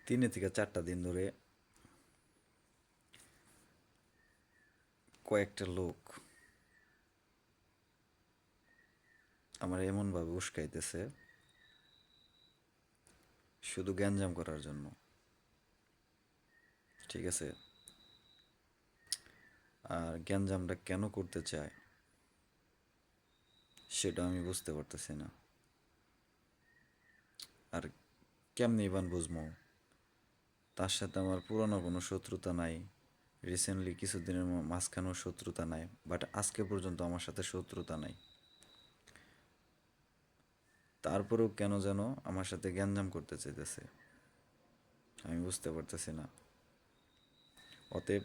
3 থেকে 4টা দিন ধরে কয়েকটা লোক আমার এমনভাবে উস্কাইতেছে শুধু গ্যাঞ্জাম করার জন্য। ঠিক আছে, আর গ্যাঞ্জামটা কেন করতে চায় সেটা আমি বুঝতে পারতেছি না। আর কেমনি ইবান বুঝবো? তার সাথে আমার পুরনো কোনো শত্রুতা নাই, রিসেন্টলি কিছুদিনের মাঝখানেও শত্রুতা নাই, বাট আজকে পর্যন্ত আমার সাথে শত্রুতা নাই। তারপরেও কেন যেন আমার সাথে গ্যাঞ্জাম করতে চাইতেছে, আমি বুঝতে পারতেছি না। অতএব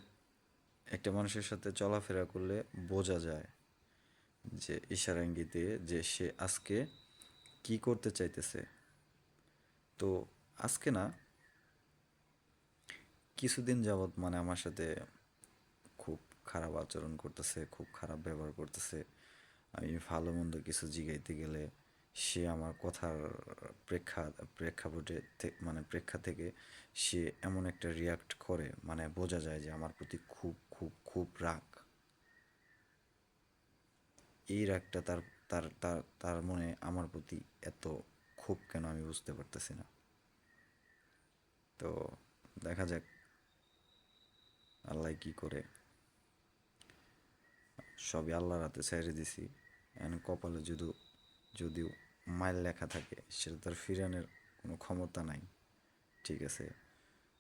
একটা মানুষের সাথে চলাফেরা করলে বোঝা যায় যে ইশারা ইঙ্গিতে যে সে আজকে কি করতে চাইতেছে। তো আজকে না, কিছুদিন যাবৎ মানে আমার সাথে খুব খারাপ আচরণ করতেছে, খুব খারাপ ব্যবহার করতেছে। আমি ভালো মন্দ কিছু জিগাইতে গেলে সে আমার কথার প্রেক্ষাপটে মানে প্রেক্ষা থেকে সে এমন একটা রিয়াক্ট করে, মানে বোঝা যায় যে আমার প্রতি খুব খুব খুব রাগ। এই রাগটা তার তার তার তার মনে আমার প্রতি এত ক্ষোভ কেন আমি বুঝতে পারতেছি না। তো দেখা যাক আল্লাহ কি করে। সবই আল্লাহর হাতে ছেড়ে দিছি। এখন কপালে যদিও মাইল লেখা থাকে সেটা তার ফিরানোর কোনো ক্ষমতা নাই। ঠিক আছে,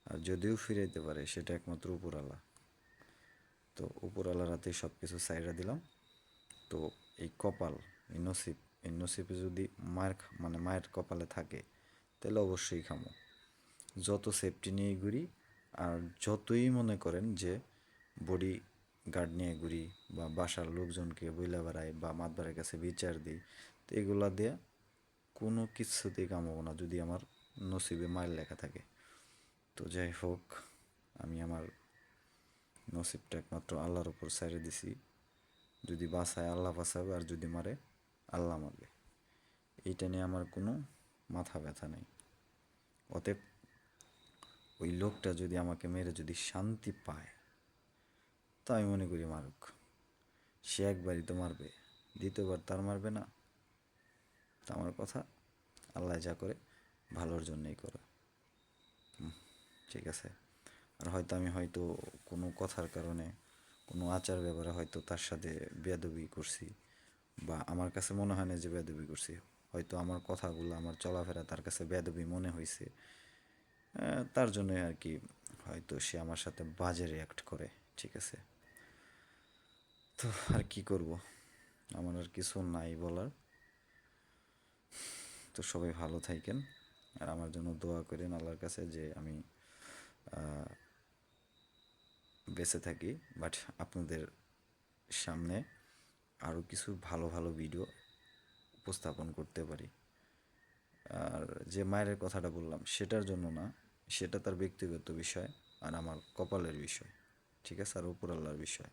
আর যদিও ফিরাইতে পারে সেটা একমাত্র উপরওয়ালা। তো উপরওয়ালার হাতে সব কিছু সাইরা দিলাম। তো এই কপাল, এই নসিব, এই নসিবে যদি মানে মায়ের কপালে থাকে তাহলে অবশ্যই খামো। যত সেফটি নিয়ে ঘুরি আর যতই মনে করেন যে বডি গার্ড নিয়ে ঘুরি বা বাসার লোকজনকে বইলা বেড়াই বা মাতবারের কাছে বিচার দিই, তো এগুলা দিয়ে কোনো কিছুতেই কামাবো না যদি আমার নসিবে মায়ের লেখা থাকে। তো যাই হোক, আমি আমার নসিবটা একমাত্র আল্লাহর উপর ছেড়ে দিছি। যদি বাঁচায় আল্লাহ বাঁচাবে, আর যদি মারে আল্লাহ মারবে। এইটা নিয়ে আমার কোনো মাথা ব্যথা নেই। অতএব ওই লোকটা যদি আমাকে মেরে যদি শান্তি পায়, তো আমি মনে করি মারুক। সে একবারই তো মারবে, দ্বিতীয়বার তার মারবে না। তা আমার কথা, আল্লাহ যা করে ভালোর জন্যই করে। ঠিক আছে, আর হয়তো আমি হয়তো কোনো কথার কারণে, কোনো আচার ব্যবহারে হয়তো তার সাথে বেয়াদবি করছি, বা আমার কাছে মনে হয় না যে বেয়াদবি করছি। হয়তো আমার কথাগুলো, আমার চলাফেরা তার কাছে বেয়াদবি মনে হয়েছে। তার জন্যই আর কি হয়তো সে আমার সাথে বাজে রিয়াক্ট করে। ঠিক আছে, তো আর কি করব, আমার আর কিছু নাই বলার। তো সবাই ভালো থাকেন, আর আমার জন্য দোয়া করেন আল্লাহর কাছে যে আমি বেঁচে থাকি, বাট আপনাদের সামনে আরও কিছু ভালো ভালো ভিডিও উপস্থাপন করতে পারি। আর যে মায়ের কথাটা বললাম সেটার জন্য না, সেটা তার ব্যক্তিগত বিষয় আর আমার কপালের বিষয়। ঠিক আছে, আর উপর আল্লাহর বিষয়।